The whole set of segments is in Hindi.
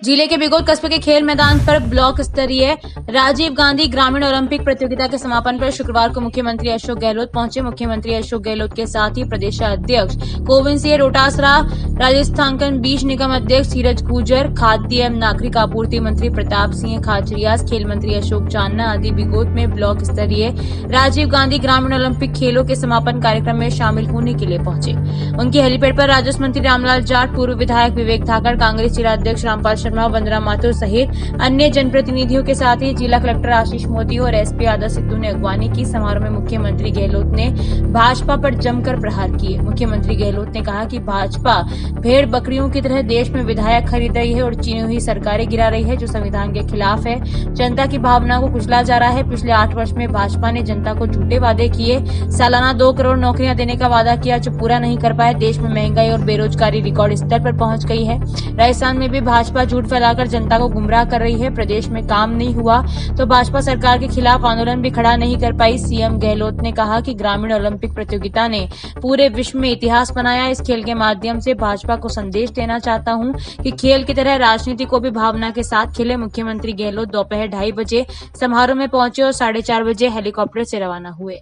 जिले के बिगोद कस्बे के खेल मैदान पर ब्लॉक स्तरीय राजीव गांधी ग्रामीण ओलंपिक प्रतियोगिता के समापन पर शुक्रवार को मुख्यमंत्री अशोक गहलोत पहुंचे। मुख्यमंत्री अशोक गहलोत के साथ ही प्रदेशाध्यक्ष गोविंद सिंह डोटासरा, राजस्थान बीज निगम अध्यक्ष धीरज गुर्जर, खाद्य एवं नागरिक आपूर्ति मंत्री प्रताप सिंह खाचरियास, खेल मंत्री अशोक चांदना आदि बिगोद में ब्लॉक स्तरीय राजीव गांधी ग्रामीण ओलंपिक खेलों के समापन कार्यक्रम में शामिल होने के लिए पहुंचे। उनके हेलीपैड पर राजस्व मंत्री रामलाल जाट, पूर्व विधायक विवेक धाकड़, कांग्रेस जिलाध्यक्ष रामपाल शर्मा, वंदना माथुर सहित अन्य जनप्रतिनिधियों के साथ ही जिला कलेक्टर आशीष मोदी और एसपी आदर्श सिद्धू ने अगवानी की। समारोह में मुख्यमंत्री गहलोत ने भाजपा पर जमकर प्रहार किए। मुख्यमंत्री गहलोत ने कहा कि भाजपा भेड़ बकरियों की तरह देश में विधायक खरीद रही है और चुनी हुई सरकारें गिरा रही है, जो संविधान के खिलाफ है। जनता की भावना को कुचला जा रहा है। पिछले 8 वर्ष में भाजपा ने जनता को झूठे वादे किए, सालाना 2 करोड़ नौकरियां देने का वादा किया, जो पूरा नहीं कर पाए। देश में महंगाई और बेरोजगारी रिकॉर्ड स्तर पर पहुंच गई है। राजस्थान में भी भाजपा झूठ फैलाकर जनता को गुमराह कर रही है। प्रदेश में काम नहीं हुआ तो भाजपा सरकार के खिलाफ आंदोलन भी खड़ा नहीं कर पाई। सीएम गहलोत ने कहा कि ग्रामीण ओलंपिक प्रतियोगिता ने पूरे विश्व में इतिहास बनाया। इस खेल के माध्यम से भाजपा को संदेश देना चाहता हूं कि खेल की तरह राजनीति को भी भावना के साथ खेले। मुख्यमंत्री गहलोत दोपहर 2:30 बजे समारोह में पहुंचे और 4:30 बजे हेलीकॉप्टर से रवाना हुए।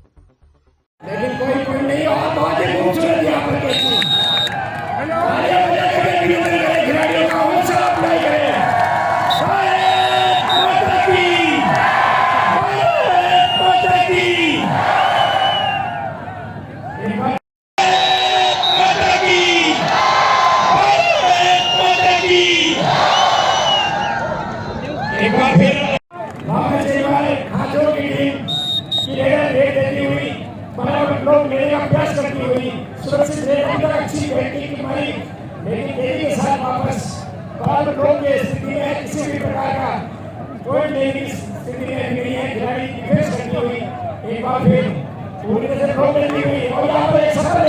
लेकिन कोई नहीं और बहुत ही खूबसूरत यहाँ पर खिलाड़ियों का हौसला अप्लाई करें। एक बार फिर हाथों की टीम की रेड देती हुई, बराबर लोग मेरे अभ्यास करती हुई, सुरक्षित रेड अच्छी बैटिंग की मारी, लेकिन तेजी के साथ वापस बराबर लोग की स्थिति में किसी भी प्रकार का कोई नहीं स्थिति में नहीं है। खिलाड़ी डिफेंस करती हुई एक बार फिर पूरी तरह से रोक लेती हुई और यहाँ पर एक सफल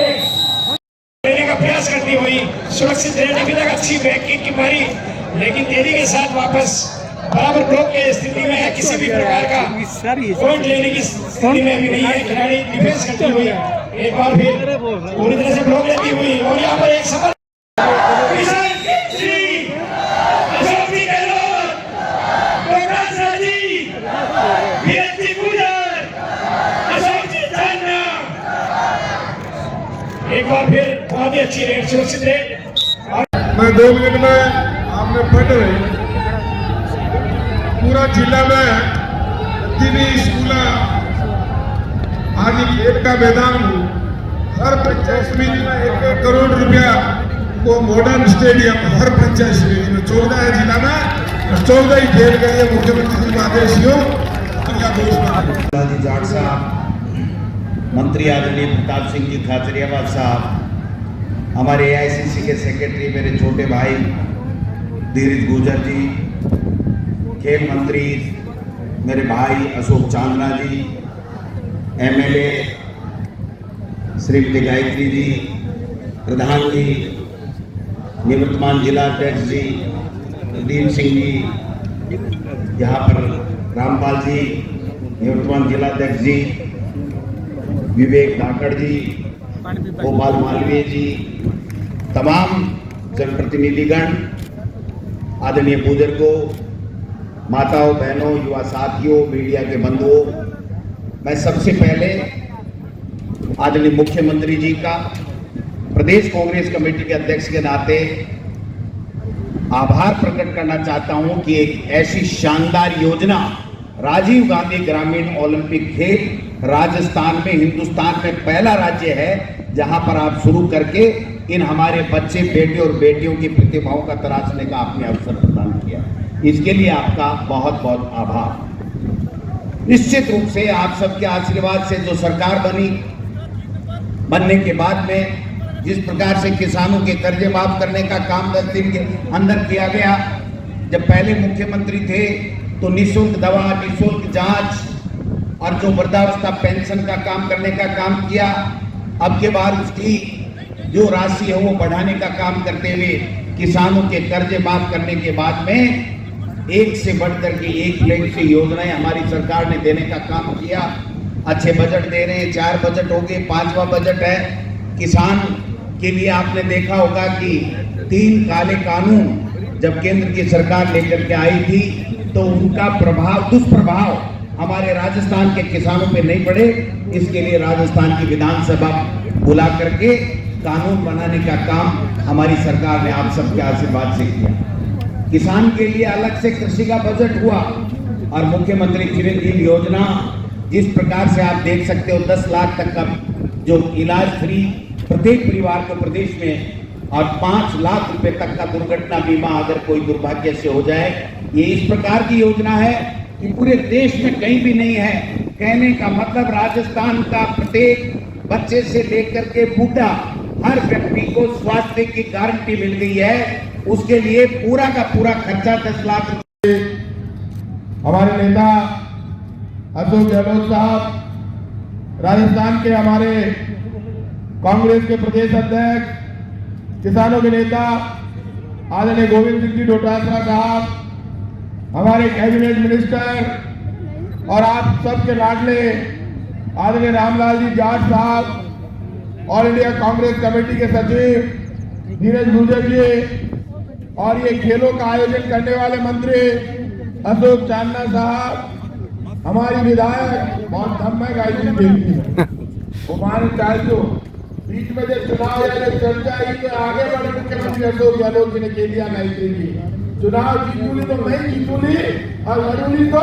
लेने का प्रयास करती हुई, सुरक्षित रेड अच्छी बैटिंग की मारी, लेकिन तेजी के साथ वापस बराबर ब्लॉक की स्थिति में है। किसी भी प्रकार का पॉइंट लेने की स्थिति में भी नहीं है। खिलाड़ी डिफेंस करती हुई एक बार फिर पूरी तरह से ब्लॉक लेती हुई और यहाँ पर एक सफल एक बार फिर बहुत ही अच्छी रेट, सुरक्षित रेट। मैं 2 मिनट में आपने पढ़ रहे पूरा जिला में जितनी स्कूल आज खेल का मैदान हो, हर पंचायत समिति में 1 करोड़ रुपया को मॉडर्न स्टेडियम हर पंचायत समिति में 14 है जिला में, 14 ही खेल गए हैं। मुख्यमंत्री जी का आदेश हो जाट साहब, मंत्री आदरणीय प्रताप सिंह जी खाचरियावास साहब, हमारे AICC के सेक्रेटरी मेरे छोटे भाई धीरज गुर्जर जी, खेल मंत्री मेरे भाई अशोक चांदना जी, MLA श्रीमती गायत्री जी, प्रधान जी, निवर्तमान जिला अध्यक्ष जी दीप सिंह जी, यहाँ पर रामपाल जी, निवर्तमान जिला अध्यक्ष जी विवेक धाकड़ जी, गोपाल मालवीय जी, तमाम जनप्रतिनिधिगण, आदरणीय बुजुर्गों, माताओं, बहनों, युवा साथियों, मीडिया के बंधुओं, मैं सबसे पहले आदरणीय मुख्यमंत्री जी का प्रदेश कांग्रेस कमेटी के अध्यक्ष के नाते आभार प्रकट करना चाहता हूं कि एक ऐसी शानदार योजना राजीव गांधी ग्रामीण ओलंपिक खेल राजस्थान में, हिंदुस्तान में पहला राज्य है जहां पर आप शुरू करके इन हमारे बच्चे, बेटे और बेटियों की प्रतिभाओं का तराशने का आपने अवसर प्रदान किया। इसके लिए आपका बहुत बहुत आभार। निश्चित रूप से आप सबके आशीर्वाद से जो सरकार बनने के बाद में जिस प्रकार से किसानों के कर्जे माफ करने का काम 10 दिन के अंदर किया गया, जब पहले मुख्यमंत्री थे तो निःशुल्क दवा, निःशुल्क जांच और जो वृद्धावस्था पेंशन का काम करने का काम किया। अब के बाद उसकी जो राशि है वो बढ़ाने का काम करते हुए किसानों के कर्जे माफ करने के बाद में एक से बढ़कर के एक लेख से योजनाएं हमारी सरकार ने देने का काम किया। अच्छे बजट दे रहे हैं, 4 बजट हो गए, 5वां बजट है। किसान के लिए आपने देखा होगा कि 3 काले कानून जब केंद्र की सरकार लेकर के आई थी तो उनका दुष्प्रभाव हमारे राजस्थान के किसानों पे नहीं पड़े, इसके लिए राजस्थान की विधानसभा बुला करके कानून बनाने का काम हमारी सरकार ने आप सबके आशीर्वाद से किया। किसान के लिए अलग से कृषि का बजट हुआ और मुख्यमंत्री चिरंजीव योजना जिस प्रकार से आप देख सकते हो 10 लाख तक का जो इलाज फ्री प्रत्येक परिवार को प्रदेश में और 5 लाख रुपए तक का दुर्घटना बीमा अगर कोई दुर्भाग्य से हो जाए, ये इस प्रकार की योजना है कि पूरे देश में कहीं भी नहीं है। कहने का मतलब राजस्थान का प्रत्येक बच्चे से लेकर के बूढ़ा हर व्यक्ति को स्वास्थ्य की गारंटी मिल गई है। उसके लिए पूरा का पूरा खर्चा 10 लाख रुपए। हमारे नेता अशोक गहलोत साहब, राजस्थान के हमारे कांग्रेस के प्रदेश अध्यक्ष, किसानों के नेता आदरणीय गोविंद सिंह जी डोटासरा साहब, हमारे कैबिनेट मिनिस्टर और आप सबके लाडले आदरणीय रामलाल जी जाट साहब, ऑल इंडिया कांग्रेस कमेटी के सचिव नीरज गुर्जर जी और ये खेलों का आयोजन करने वाले मंत्री अशोक चांदना साहब, हमारी विधायक बहुत धम्मा गाई देती है वो मान चाहते हो बीच में जब चुनाव या जब चर्चा आई तो आगे बढ़े मुख्यमंत्री अशोक गहलोत जी ने केलिया नहीं देंगे, चुनाव जीतूली तो मैं जीतूली और लड़ूली तो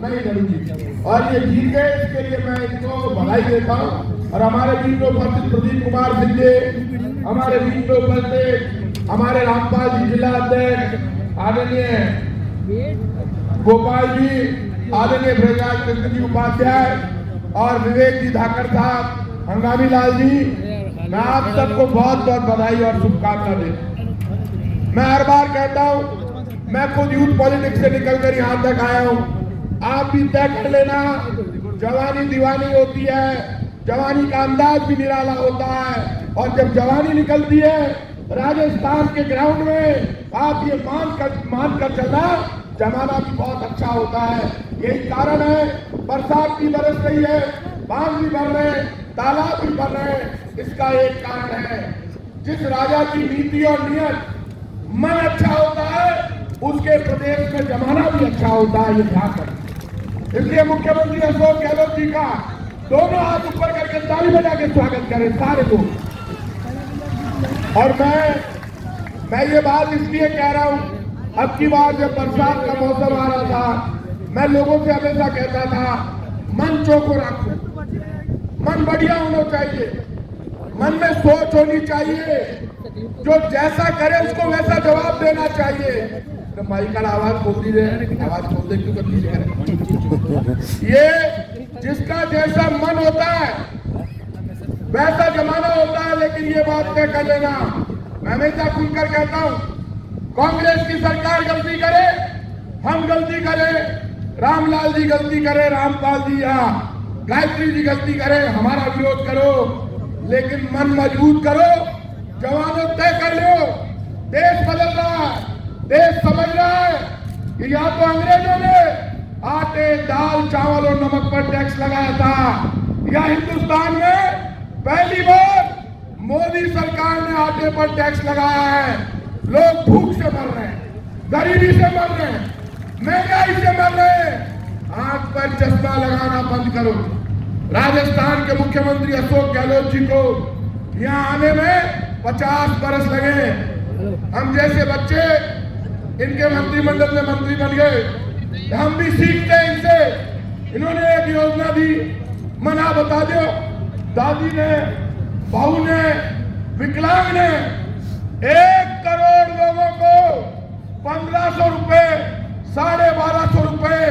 नहीं लड़ूली और ये जीत गए। इसके लिए मैं इनको बधाई देता हूँ। और हमारे बीच में उपस्थित प्रदीप कुमार सिंह जी, हमारे बीच में उपस्थित हमारे रामपाल जी जिला अध्यक्ष आदरणीय गोपाल जी, आदरणीय ब्रजराज कृष्ण जी उपाध्याय और विवेक जी धाकर साहब, हंगामी लाल जी, मैं आप सबको बहुत बहुत बधाई और शुभकामना देता। मैं हर बार कहता हूँ, मैं खुद यूथ पॉलिटिक्स से निकलकर यहाँ तक आया हूँ। आप भी तय कर लेना, जवानी दीवानी होती है, जवानी का अंदाज भी निराला होता है और जब जवानी निकलती है राजस्थान के ग्राउंड में आप ये मान कर चलना, जमाना भी बहुत अच्छा होता है। यही कारण है बरसात भी बरस रही है, बांध भी भर रहे हैं, तालाब भी भर रहे हैं। इसका एक कारण है जिस राजा की नीति और नियत मन अच्छा होता है उसके प्रदेश में जमाना भी अच्छा होता है, ये ध्यान रखें। इसलिए मुख्यमंत्री अशोक गहलोत जी का दोनों हाथ ऊपर करके ताली बजा के स्वागत करें सारे लोग। और मैं ये बात इसलिए कह रहा हूं, अब की बार जब बरसात का मौसम आ रहा था, मैं लोगों से हमेशा कहता था मन चौको रखो, मन बढ़िया होना चाहिए, मन में सोच होनी चाहिए, जो जैसा करे उसको वैसा जवाब देना चाहिए। तो माइक का आवाज खोल दीजिए, आवाज खोल दे क्यों कर दीजिए। ये जिसका जैसा मन होता है वैसा जमाना होता है, लेकिन ये बात तय कर लेना, मैं हमेशा खुलकर कहता हूं, कांग्रेस की सरकार गलती करे, हम गलती करें, रामलाल जी गलती करे, रामपाल जी या गायत्री जी गलती करे, हमारा विरोध करो, लेकिन मन मजबूत करो, जवानों तय कर लो। देश बदल रहा है, देश समझ रहा है कि या तो अंग्रेजों ने आटे दाल चावल और नमक पर टैक्स लगाया था, या हिंदुस्तान में पहली बार मोदी सरकार ने आटे पर टैक्स लगाया है। लोग भूख से मर रहे हैं, गरीबी से मर रहे हैं, महंगाई से मर रहे हैं। आंख पर चश्मा लगाना बंद करो। राजस्थान के मुख्यमंत्री अशोक गहलोत जी को यहाँ आने में 50 बरस लगे। हम जैसे बच्चे इनके मंत्रिमंडल में मंत्री बन गए, हम भी सीखते हैं इनसे। इन्होंने एक योजना दी, मना बता दो, दादी ने, बहू ने, विकलांग ने 1 करोड़ लोगों को 1500 रुपए, 1250 रुपए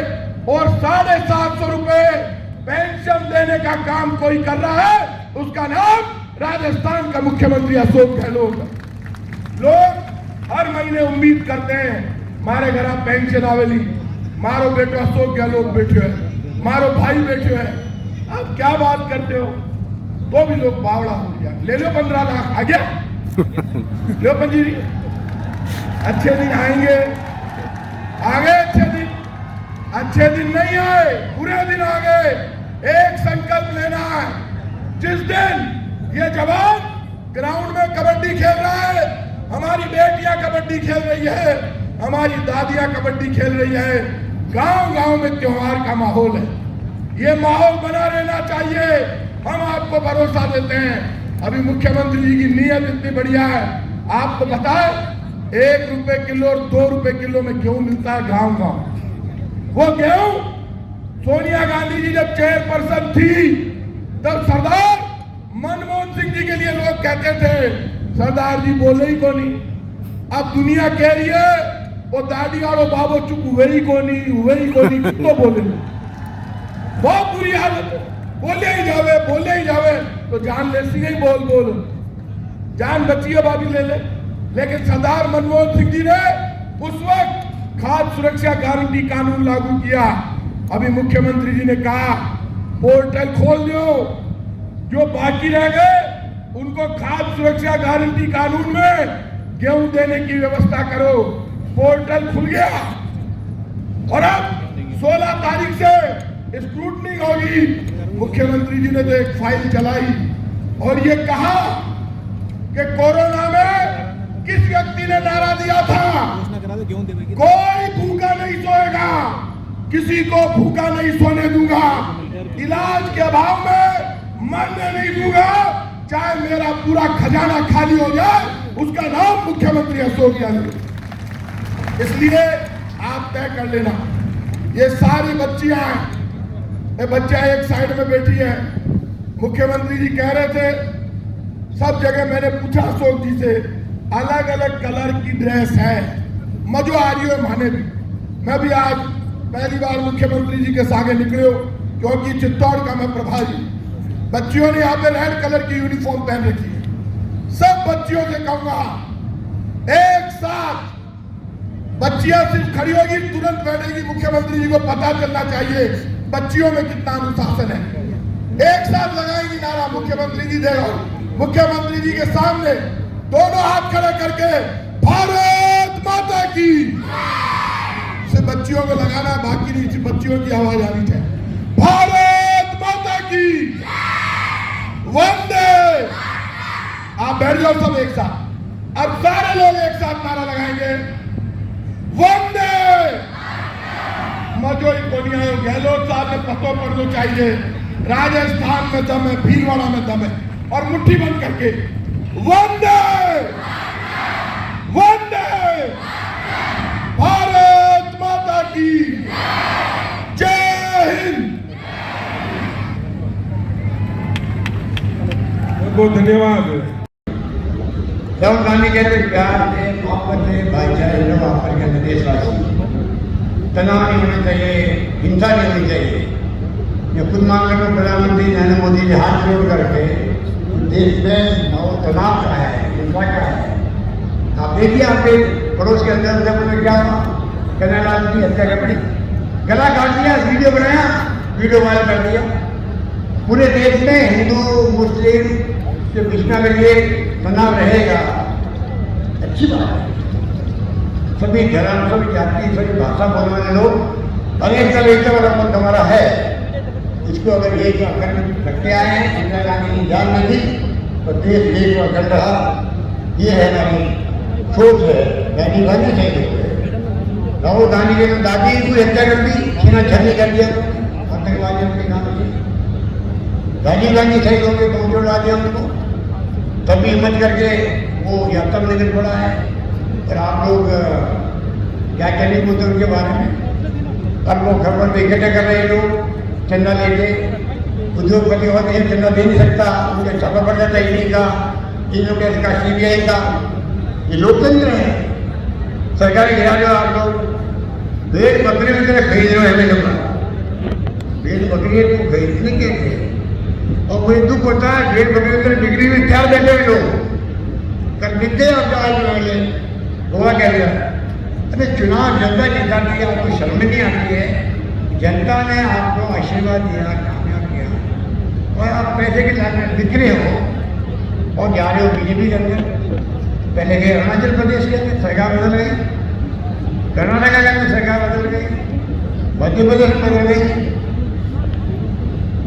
और 750 रुपए पेंशन देने का काम कोई कर रहा है, उसका नाम राजस्थान का मुख्यमंत्री अशोक गहलोत है। लोग हर महीने उम्मीद करते हैं मारे घर पेंशन आवेली, मारो बेटो अशोक गहलोत बैठे है, मारो भाई बैठे है। आप क्या बात करते हो, तो भी लोग बावड़ा हो गया। ले लो 15 लाख, आ गया लो पंजीरी। अच्छे दिन आएंगे, आ गए अच्छे दिन नहीं आए, बुरे दिन आ गए। एक संकल्प लेना है, जिस दिन ये जवान ग्राउंड में कबड्डी खेल रहा है, हमारी बेटियां कबड्डी खेल रही है, हमारी दादियां कबड्डी खेल रही है, गांव गांव में त्योहार का माहौल है। ये माहौल बना रहना चाहिए, हम आपको भरोसा देते हैं। अभी मुख्यमंत्री जी की नीयत इतनी बढ़िया है, आपको पता है 1 रुपए किलो और 2 रुपए किलो में गेहूं मिलता है गांव गांव। वो गेहूं सोनिया गांधी जी जब चेयरपर्सन थी तब सरदार मनमोहन सिंह जी के लिए लोग कहते थे सरदार जी बोले ही को नहीं। अब दुनिया कह रही है वो दादी और बाबो चुप हुए ही को नहीं तो बोले। बहुत बुरी हालत है, बोले ही जावे तो जान ले सी ही बोल जान बची है बाबी ले ले। लेकिन सरदार मनमोहन सिंह जी ने उस वक्त खाद्य सुरक्षा गारंटी कानून लागू किया। अभी मुख्यमंत्री जी ने कहा पोर्टल खोल दो, जो बाकी रह गए उनको खाद्य सुरक्षा गारंटी कानून में गेहूं देने की व्यवस्था करो। पोर्टल खुल गया और अब 16 तारीख से स्क्रूटनी होगी। मुख्यमंत्री जी ने तो एक फाइल चलाई और ये कहा कि कोरोना में किस व्यक्ति ने नारा दिया था कोई भूखा नहीं सोएगा, किसी को भूखा नहीं सोने दूंगा, इलाज के अभाव में मरने नहीं दूंगा, चाहे मेरा पूरा खजाना खाली हो जाए, उसका नाम मुख्यमंत्री अशोक गहलोत। इसलिए आप तय कर लेना, ये सारी बच्चियां, ये बच्चा एक साइड में बैठी है। मुख्यमंत्री जी कह रहे थे सब जगह, मैंने पूछा अशोक जी से, अलग अलग कलर की ड्रेस है, मजा आ रही है माने भी। मैं भी आज पहली बार मुख्यमंत्री जी के सागे निकले हो क्योंकि चित्तौड़ का मैं प्रभारी। बच्चियों ने यहाँ पे रेड कलर की यूनिफॉर्म पहन रखी है। सब बच्चियों से कहूंगा एक साथ बच्चियां सिर्फ खड़ी होगी तुरंत बैठेगी, मुख्यमंत्री जी को पता चलना चाहिए बच्चियों में कितना अनुशासन है। एक साथ लगाएंगी नारा मुख्यमंत्री जी देखो, मुख्यमंत्री जी के सामने दोनों हाथ खड़े करके भारत माता की, सिर्फ बच्चियों को लगाना है, बाकी नहीं, सिर्फ बच्चियों की आवाज आनी चाहिए। भारत माता की वंदे। आप बैठ जाओ सब एक साथ, अब सारे लोग एक साथ नारा लगाएंगे वंदे। मजो कोनिया गहलोत साहब ने पतों पर दो चाहिए, राजस्थान में दम है, भीलवाड़ा में दम है, और मुट्ठी बंद करके वंदे वंदे भारत माता की जय हिंद। बहुत धन्यवाद। राहुल गांधी कहते प्यार से, मोहब्बत से, भाईचारे से वापर के देशवासी, तनाव नहीं होना चाहिए, हिंसा नहीं होनी चाहिए। ये खुद मान कर प्रधानमंत्री नरेंद्र मोदी जी हाथ जोड़ करके देश में तनाव का है, हिंसा का है। आप देखिए आपके पड़ोस के अंदर में क्या हुआ, कन्हैयालाल की हत्या कर पड़ी, गला काट दिया, वीडियो बनाया, वीडियो वायरल कर दिया। पूरे देश में हिंदू मुस्लिम के बीच में अगर ये तनाव रहेगा अच्छी बात है। सभी धर्म, सभी जाति, सभी भाषा बोलने वाले लोग और एक वाला मुल्क हमारा है, इसको अगर ये रखते आए हैं, इंदिरा गांधी की जान में भी तो देश देश में चल रहा, ये है हमारी सोच है। राजीव गांधी सही है, राहुल गांधी ने तो दादी की हत्या कर दी, छीना छनी कर दिया आतंकवादियों के नाम से। राजीव गांधी सही होंगे तो जोड़ा दिया उनको, तभी हिम्मत करके वो यात्रा में निकल पड़ा है। और आप लोग क्या कहने बोलते उनके बारे में, अब लोग घर पर इकट्ठा कर रहे हैं, लोग चंदा लेके, उद्योगपति होते हैं, चंदा दे नहीं सकता, उनके छापा पड़ जाता है ईडी का, इन लोग का CBI का। ये लोकतंत्र है, सरकारी गिरा जो आप लोग भेड़ बकरी की तरह खरीद रहे हैं हमें, भेड़ बकरी को खरीदने के लिए। और मुझे दुख होता है भेड़ बकरी की तरह बिक्री में क्या बैठे हैं लोग, कर बिकते आप जवाब गोवा कह दिया। अरे चुनाव जनता जिताती है, आपको शर्म नहीं आती है। जनता ने आपको आशीर्वाद दिया, कामयाब किया, और आप पैसे के लाभ में बिक्रे हो और जा रहे हो बीजेपी के अंदर। पहले गए अरुणाचल प्रदेश के अंदर, सरकार बदल गई, कर्नाटका के अंदर सरकार बदल गई, मध्य प्रदेश में बदल गई,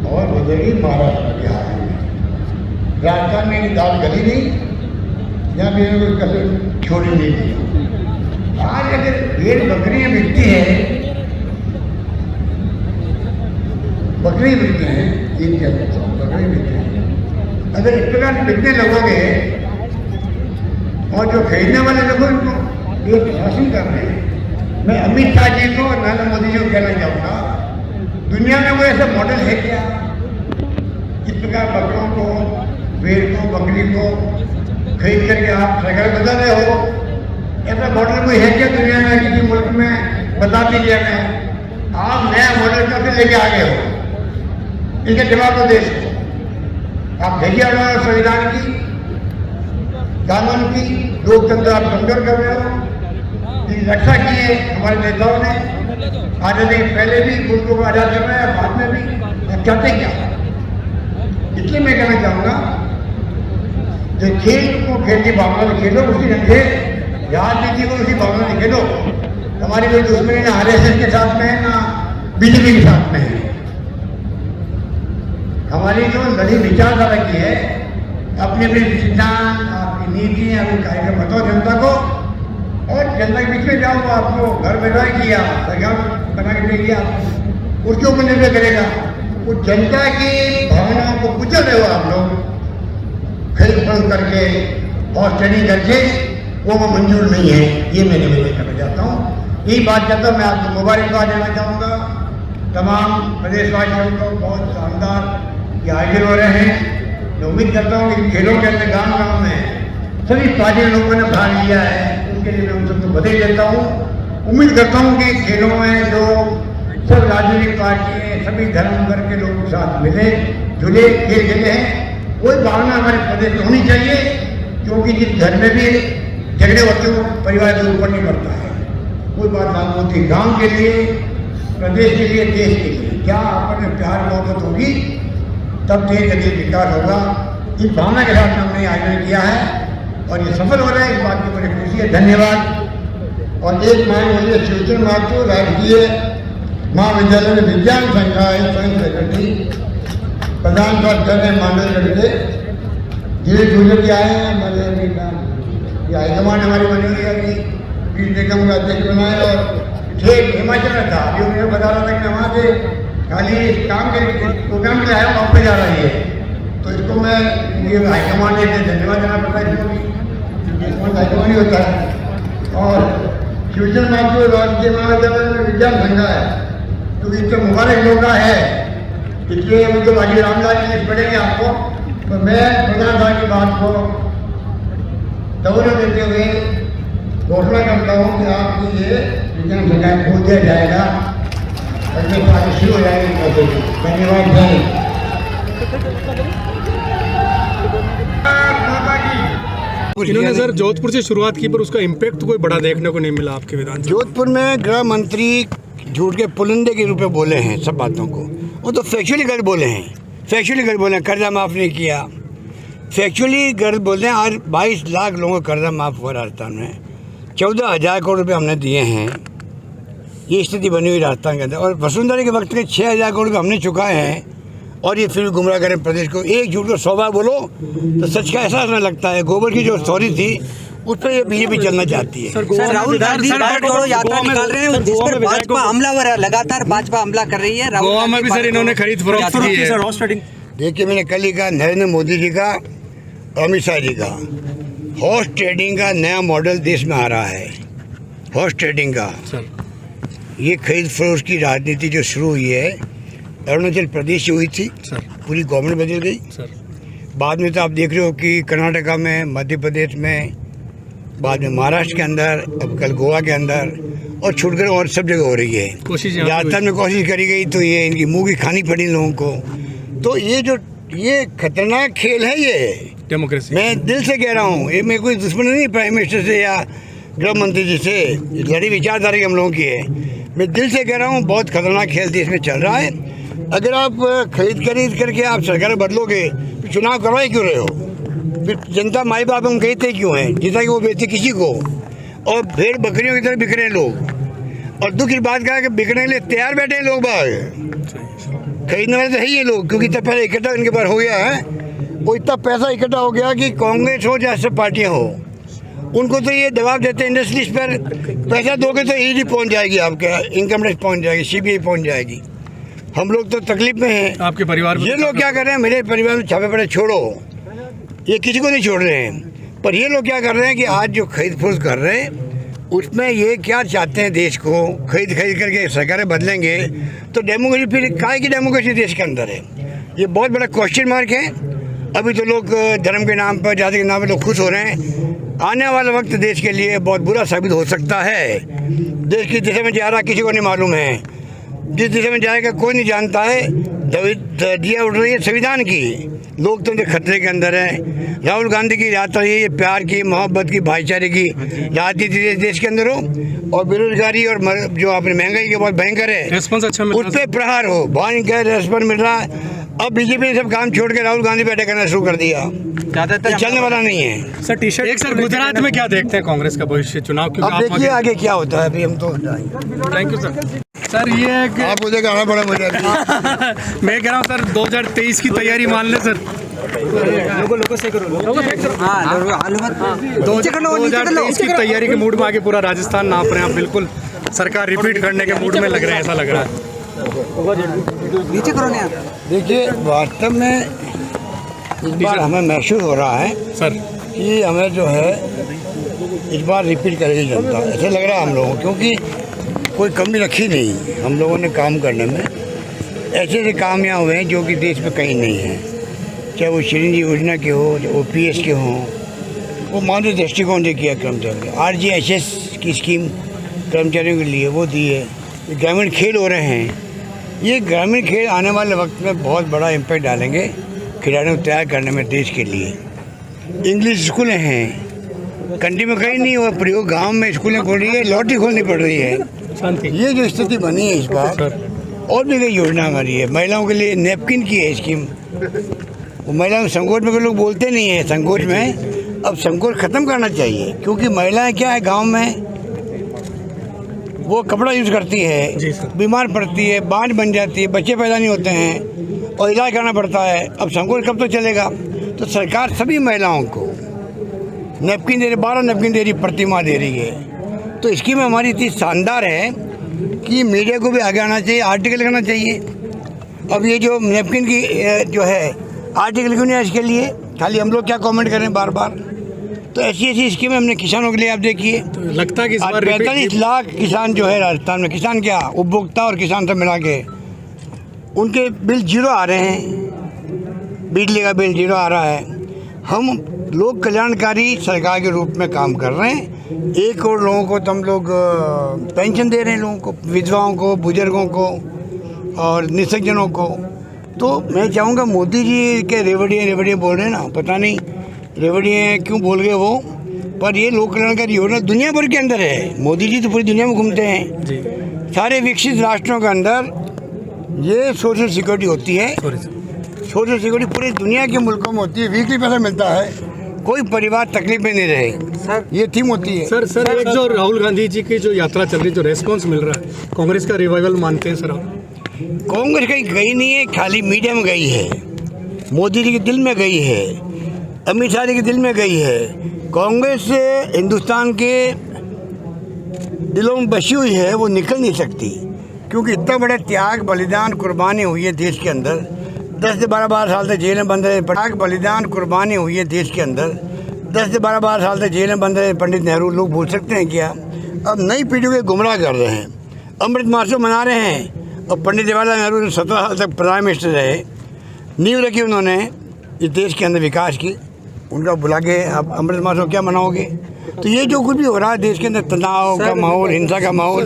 और बदल गई महाराष्ट्र, बिहार में। राजस्थान में दाल गली नहीं, यहाँ भी कोई कसर छोड़ी नहीं दी। आज अगर भेड़ बकरियां बिकती है, बकरी बिकती है, ईद क्या कहता हूँ, बकरी बिकती है, अगर इस प्रकार से बिकने लगोगे और जो खरीदने वाले लोग इनको ये शासन कर रहे हैं। मैं अमित शाह जी को और नरेंद्र मोदी जी को कहना चाहूँगा, दुनिया में कोई ऐसा मॉडल है क्या इस प्रकार बकरों को, भेड़ को, बकरी को खरीद करके आप सरकार बता रहे हो? ऐसा मॉडल कोई है क्या दुनिया में, किसी मुल्क में? बता दीजिए हमें। आप नया मॉडल कैसे लेके आ गए हो? इनके जवाब दो देश को। आप देखिए हमारे संविधान की, कानून की, लोकतंत्र आप कमजोर कर रहे हो। इसकी रक्षा की है हमारे नेताओं ने, आजादी के पहले भी, मुल्कों को आजाद करना है, बाद में भी। आप चाहते क्या? इसलिए मैं कहना चाहूँगा, जो खेल को खेल की भावना से खेलो, उसी ढंग से राजनीति को उसी भावना से खेलो। हमारी कोई दुश्मनी ना आरएसएस के साथ में है, ना बीजेपी के साथ में है। हमारी जो लड़ी विचारधारा की है, अपने अपने सिद्धांत, आपकी नीति, आपके कार्यक्रम बताओ जनता को, और जनता के बीच में जाओ। आपको घर बैठा किया, सरकार बना के दे दिया, उसके ऊपर निर्भर करेगा। वो जनता की भावनाओं को कुचल रहे हो आप लोग, खरीद फरोख्त करके और ट्रेनिंग करके, वो मंजूर नहीं है। ये मैं निवेदन करना चाहता हूँ। यही बात करता हूँ। मैं आपको मुबारकबाद देना चाहूँगा, तमाम प्रदेशवासियों को। बहुत शानदार ये आयोजन हो रहे हैं। मैं उम्मीद करता हूँ कि खेलों के अंदर गाँव गाँव में सभी पार्टी लोगों ने भाग लिया है, उनके लिए मैं उन सबको बधाई देता हूँ। उम्मीद करता हूँ कि खेलों में जो सब राजनीतिक पार्टियाँ, सभी धर्म वर्ग के लोगों के साथ मिले जुले खेल खेले हैं, वही भावना हमारे प्रदेश में होनी चाहिए। क्योंकि जिस घर में भी झगड़े होते हो, परिवार के ऊपर नहीं पड़ता है। कोई बात लागू होती है गाँव के लिए, प्रदेश के लिए, देश के लिए। क्या आपस में प्यार मोहब्बत होगी, तब देश का विकास होगा। इस भावना के साथ हमने आयोजन किया है और ये सफल हो रहा है, इस बात की बड़ी खुशी है। धन्यवाद। और एक माननीय शिवचंद्र महतो, राजकीय महाविद्यालय में विज्ञान संकाय संघ सेक्रेटरी, प्रधान प्राचार्य मांडल करके धीरे धीरे के आए हैं। हमारे हाईकमान हमारी बनी हुई है कि पीर निगम का अध्यक्ष बनाए, और ठीक हिमाचल में था। अभी मुझे बता रहा था कि मैं वहाँ से खाली काम के प्रोग्राम के लिए आया, वहाँ पे जा रही है। तो इसको मैं ये हाईकमान ने धन्यवाद देना पड़ता है, इसको भी हाईकमान ही होता है। और शिवचंद्र महतो राजकीय महाविद्यालय में विज्ञान संकाय है, क्योंकि इतने मुबारक लोग का है, इसलिए मतलब अजी रामदास जी पढ़ेंगे आपको। तो मैं प्रधान साहब की बात को तवज्जो देते हुए घोषणा करता हूँ कि आपकी ये विज्ञान संकाय खोल दिया जाएगा, अगले साल शुरू हो जाएगी। धन्यवाद। इन्होंने सर जोधपुर से शुरुआत की, पर उसका इम्पैक्ट कोई बड़ा देखने को नहीं मिला आपके विधान। जोधपुर में गृह मंत्री झूठ के पुलिंदे के रूप में बोले हैं सब बातों को। वो तो फैक्चुअली गलत बोले हैं, फैक्चुअली गलत बोले हैं। कर्जा माफ़ नहीं किया, फैक्चुअली गलत बोलते हैं। आज 22 लाख लोगों का कर्जा माफ़ हुआ राजस्थान में, 14,000 करोड़ रुपये हमने दिए हैं। ये स्थिति बनी हुई राजस्थान के अंदर। और वसुंधरा के वक्त के 6,000 करोड़ रुपये हमने चुकाए हैं, और ये फिर गुमराह करें प्रदेश को। एक झूठ को 100 बार बोलो तो सच का एहसास न लगता है। गोबर की जो स्टोरी थी उस पर ये बीजेपी चलना चाहती है। सर राहुल गांधी भारत जोड़ो यात्रा निकाल रहे हैं, जिस पर भाजपा हमलावर है, लगातार भाजपा हमला कर रही है। गोवा में भी सर इन्होंने खरीद फरोख्त की है। देखिए, मैंने कल ही कहा, नरेंद्र मोदी जी का, अमित शाह जी का, हॉर्स ट्रेडिंग का नया मॉडल देश में आ रहा है। हॉर्स ट्रेडिंग का ये खरीद फरोख्त की राजनीति जो शुरू हुई है, अरुणाचल प्रदेश से हुई थी, पूरी गवर्नमेंट बदल गई। बाद में तो आप देख रहे हो कि कर्नाटका में, मध्य प्रदेश में, बाद में महाराष्ट्र के अंदर, अब कल गोवा के अंदर, और छूटकर और सब जगह हो रही है। राजस्थान में कोशिश करी गई तो ये इनकी मुंह की खानी पड़ी लोगों को। तो ये खतरनाक खेल है ये डेमोक्रेसी। मैं दिल से कह रहा हूँ, ये मेरे कोई दुश्मन नहीं प्राइम मिनिस्टर से या गृह मंत्री जी से। लड़ी विचारधारा की हम लोगों की है। मैं दिल से कह रहा हूँ, बहुत खतरनाक खेल देश में चल रहा है। अगर आप खरीद करके आप सरकार बदलोगे, तो चुनाव करवाए क्यों रहे हो? फिर जनता माई बाप हम कहते क्यों हैं? जितना कि वो बेचते किसी को, और भेड़ बकरियों की तरह बिक रहे हैं लोग। और दुख की बात कहा कि बिकने के लिए तैयार बैठे हैं लोग बाग। खरीदने वाले तो है ही लोग, क्योंकि इतना पैसा इकट्ठा इनके पास हो गया है। वो इतना पैसा इकट्ठा हो गया कि कांग्रेस हो या सब पार्टियाँ हो, उनको तो ये दबाव देते हैं इंडस्ट्रीज पर पैसा दोगे तो ईडी पहुंच जाएगी, आपके इनकम टैक्स पहुंच जाएगी, सीबीआई पहुंच जाएगी। हम लोग तो तकलीफ में हैं। आपके परिवार में ये लोग क्या कर रहे हैं, मेरे परिवार में छापे पड़े छोड़ो, ये किसी को नहीं छोड़ रहे हैं, पर ये लोग क्या कर रहे हैं कि आज जो खरीद फरोख्त कर रहे हैं उसमें ये क्या चाहते हैं, देश को खरीद करके सरकारें बदलेंगे तो डेमोक्रेसी, फिर काहे की डेमोक्रेसी देश के अंदर है? ये बहुत बड़ा क्वेश्चन मार्क है। अभी तो लोग धर्म के नाम पर, जाति के नाम पर लोग खुश हो रहे हैं। आने वाला वक्त देश के लिए बहुत बुरा साबित हो सकता है। देश किस दिशा में जा रहा किसी को नहीं मालूम है, जिस दिशा में जाएगा कोई नहीं जानता है। दिया उड़ रही है संविधान की, लोकतंत्र खतरे के अंदर है। राहुल गांधी की यात्रा ये प्यार की, मोहब्बत की, भाईचारे की राजनीति देश के अंदर हो, और बेरोजगारी और जो आपने महंगाई के बहुत भयंकर है, रेस्पॉन्स अच्छा मिल उस पर प्रहार हो। भयंकर रेस्पॉन्स मिल रहा है। अब बीजेपी ने सब काम छोड़ के राहुल गांधी पे अटैक करना शुरू कर दिया, ज्यादातर चलने वाला नहीं है। सर टी-शर्ट एक सर गुजरात में क्या देखते हैं कांग्रेस का भविष्य चुनाव? अब देखिए आगे क्या होता है, अभी हम तो थैंक यू सर ये है कि आप मुझे कहना पड़ा मुझे मैं कह रहा हूँ सर 2023 की तैयारी मान ले सर। हाँ 2023 की तैयारी के मूड में आगे पूरा राजस्थान नाप रहे हैं आप, बिल्कुल सरकार रिपीट करने के मूड में लग रहे हैं, ऐसा लग रहा है। नीचे करो ना। देखिए वास्तव में इस बार हमें महसूस हो रहा है सर कि हमें जो है इस बार रिपीट करेगी जनता, ऐसे लग रहा है हम लोगों को, क्योंकि कोई कमी रखी नहीं हम लोगों ने काम करने में। ऐसे ऐसे काम यहाँ हुए हैं जो कि देश में कहीं नहीं है, चाहे वो श्रीनिधि योजना के हो, चाहे OPS के हों, वो मानवीय दृष्टिकोण से किया कर्मचारी। RGSS की स्कीम कर्मचारियों के लिए वो दी है। ग्रामीण खेल हो रहे हैं, ये ग्रामीण खेल आने वाले वक्त में बहुत बड़ा इम्पैक्ट डालेंगे खिलाड़ियों को तैयार करने में देश के लिए। इंग्लिश स्कूलें हैं, कंट्री में कहीं नहीं हुआ प्रयोग, गांव में स्कूलें खोल रही है, लॉटरी खोलनी पड़ रही है। ये जो स्थिति बनी है इस बार, और भी कई योजना हमारी है। महिलाओं के लिए नैपकिन की है स्कीम, वो महिलाओं संकोच में लोग बोलते नहीं है, संकोच में अब संकोच खत्म करना चाहिए, क्योंकि महिलाएं क्या है गांव में वो कपड़ा यूज़ करती है, बीमार पड़ती है, बांझ बन जाती है, बच्चे पैदा नहीं होते हैं और इलाज करना पड़ता है। अब संकोच कब तो चलेगा? तो सरकार सभी महिलाओं को नैपकिन दे रही, 12 नैपकिन दे रही, प्रति माह दे रही है। तो स्कीम हमारी इतनी शानदार है कि मीडिया को भी आगे आना चाहिए, आर्टिकल करना चाहिए। अब ये जो नैपकिन की जो है आर्टिकल क्यों नहीं है इसके लिए, खाली हम लोग क्या कमेंट करें बार बार? तो ऐसी ऐसी स्कीमें हमने किसानों के लिए आप देखिए। तो लगता है कि इस बार 45 लाख किसान जो है राजस्थान में, किसान क्या उपभोक्ता और किसान सब मिला के, उनके बिल जीरो आ रहे हैं, बिजली का बिल जीरो आ रहा है। हम लोक कल्याणकारी सरकार के रूप में काम कर रहे हैं। 1 करोड़ लोगों को तो हम लोग पेंशन दे रहे हैं, लोगों को, विधवाओं को, बुजुर्गों को और निसज्जनों को। तो मैं चाहूँगा मोदी जी के रेवड़िए बोल रहे हैं ना, पता नहीं रेवड़िए क्यों बोल गए वो, पर ये लोक कल्याणकारी योजना दुनिया भर के अंदर है। मोदी जी तो पूरी दुनिया में घूमते हैं, सारे विकसित राष्ट्रों के अंदर ये सोशल सिक्योरिटी होती है। सोशल सिक्योरिटी पूरी दुनिया के मुल्कों में होती है, वीकली पैसा मिलता है, कोई परिवार तकलीफ में नहीं रहे, सर ये थीम होती है। सर एक जो राहुल गांधी जी की जो यात्रा चल रही है, जो रेस्पॉन्स मिल रहा है, कांग्रेस का रिवाइवल मानते हैं सर आप? कांग्रेस कहीं गई नहीं है, खाली मीडिया में गई है, मोदी जी के दिल में गई है, अमित शाह जी के दिल में गई है। कांग्रेस हिंदुस्तान के दिलों में बसी हुई है, वो निकल नहीं सकती, क्योंकि इतना बड़ा त्याग बलिदान कुर्बानी हुई है देश के अंदर। 10 से 12 साल तक जेल में बंद रहे, त्याग बलिदान कुर्बानी हुई है देश के अंदर। 10 से 12 साल तक जेल में बंद रहे पंडित नेहरू, लोग भूल सकते हैं क्या? अब नई पीढ़ी को गुमराह कर रहे हैं, अमृत महोत्सव मना रहे हैं। और पंडित जवाहरलाल नेहरू 17 साल तक प्राइम मिनिस्टर रहे, नींव रखी उन्होंने इस देश के अंदर विकास की, उनका बुला के आप अमृत महोत्सव क्या मनाओगे? तो ये जो कुछ भी हो रहा है देश के अंदर, तनाव का माहौल, हिंसा का माहौल,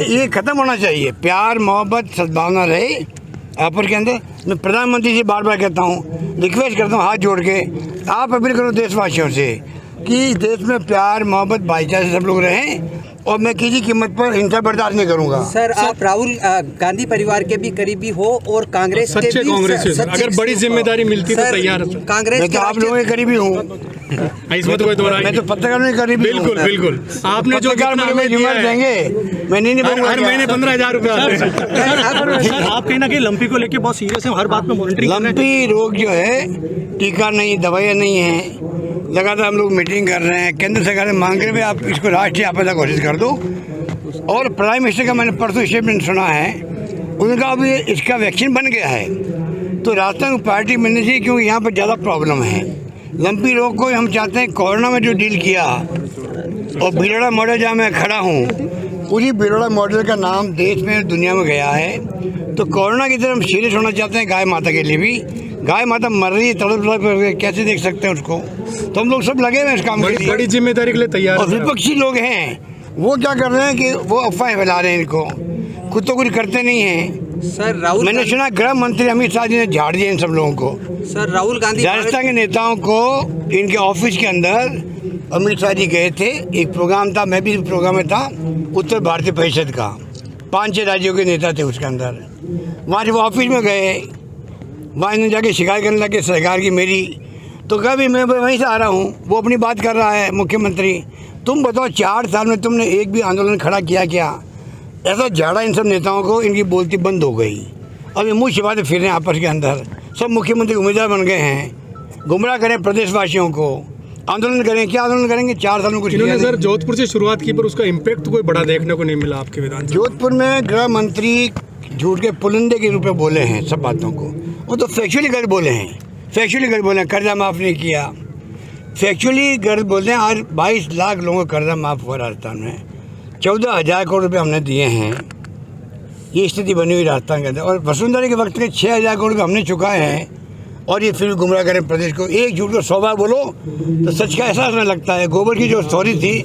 ये खत्म होना चाहिए। प्यार, मोहब्बत, सद्भावना रहे आपस के अंदर। मैं प्रधानमंत्री से बार बार कहता हूँ, रिक्वेस्ट करता हूँ हाथ जोड़ के, आप अपील करो देशवासियों से कि देश में प्यार, मोहब्बत, भाईचारे से सब लोग रहें, और मैं किसी कीमत पर हिंसा बर्दाश्त नहीं करूँगा। सर आप राहुल गांधी परिवार के भी करीबी हो और कांग्रेस के सच्चे भी कांग्रेस, अगर बड़ी जिम्मेदारी मिलती तो तैयार है। कांग्रेस मैं तो आप लोगों के करीबी हूँ, इसमें तो कोई दो राय मैं तो पत्रकारों के करीबी हूँ। बिल्कुल बिल्कुल, आपने जो पत्रकार मुझे जिम्मेदारी देंगे, मैं नहीं बोलूँगा। हर महीने 15,000 रुपये सर आप कहीं ना कहीं लंपी को लेके बहुत सीरियस है, हर बात में मॉनिटरिंग। लंपी रोग जो है, टीका नहीं, दवाइयाँ नहीं है, लगातार हम लोग मीटिंग कर रहे हैं, केंद्र सरकार से मांग रहे हैं आप इसको राष्ट्रीय आपदा घोषित कर दो। और प्राइम मिनिस्टर का मैंने परसों स्टेटमेंट सुना है, उनका अभी इसका वैक्सीन बन गया है, तो राजस्थान को पार्टी मिलनी चाहिए क्योंकि यहाँ पर ज़्यादा प्रॉब्लम है। लंपी रोग को हम चाहते हैं, कोरोना में जो डील किया और बिलोड़ा मॉडल जहाँ मैं खड़ा हूँ, उसी बिलोड़ा मॉडल का नाम देश में दुनिया में गया है। तो कोरोना की तरफ हम सीरियस होना चाहते हैं, गाय माता के लिए भी। गाय माता मर रही है, तड़प तड़प कैसे देख सकते हैं उसको, तो हम लोग सब लगे हुए हैं इस काम के लिए, बड़ी जिम्मेदारी के लिए तैयार और हैं। विपक्षी लोग हैं वो क्या कर रहे हैं कि वो अफवाह फैला रहे हैं, इनको खुद तो कुछ करते नहीं हैं। सर राहुल मैंने सुना गृह मंत्री अमित शाह जी ने झाड़ दिया इन सब लोगों को। सर राहुल गांधी राजस्थान के नेताओं को इनके ऑफिस के अंदर अमित शाह जी गए थे, एक प्रोग्राम था, मैं भी प्रोग्राम में था, उत्तर भारतीय परिषद का, 5-6 राज्यों के नेता थे उसके अंदर। वहाँ जब ऑफिस में गए, वहाँ इन्होंने जाके शिकायत करने लगे सरकार की मेरी, तो कहा भी मैं वहीं से आ रहा हूँ। वो अपनी बात कर रहा है मुख्यमंत्री, तुम बताओ 4 साल में तुमने एक भी आंदोलन खड़ा किया क्या? ऐसा झाड़ा इन सब नेताओं को, इनकी बोलती बंद हो गई। अब ये मुँह छिपाते फिर रहे हैं आपस के अंदर, सब मुख्यमंत्री उम्मीदवार बन गए हैं, गुमराह करें प्रदेशवासियों को। आंदोलन करें, क्या आंदोलन करेंगे? 4 साल में कुछ इन्होंने किया सर नहीं। जोधपुर से शुरुआत की पर उसका इम्पैक्ट कोई बड़ा देखने को नहीं मिला आपके विधान सभा। जोधपुर में गृह मंत्री झूठ के पुलिंदे के रूप में बोले हैं सब बातों को, वो तो फैक्चुअली गलत बोले हैं, फैक्चुअली गलत बोले हैं। कर्जा माफ़ नहीं किया, फैक्चुअली गलत बोलते हैं। आज 22 लाख लोगों का कर्जा माफ़ हुआ राजस्थान में, 14,000 करोड़ रुपये हमने दिए हैं। ये स्थिति बनी हुई राजस्थान के अंदर, और वसुंधरा के वक्त के 6,000 करोड़ रुपये हमने चुकाए हैं, और ये फिर भी गुमराह करें प्रदेश को। एक झूठ को 100 बार बोलो तो सच का एहसास नहीं लगता है। गोबर की जो स्टोरी थी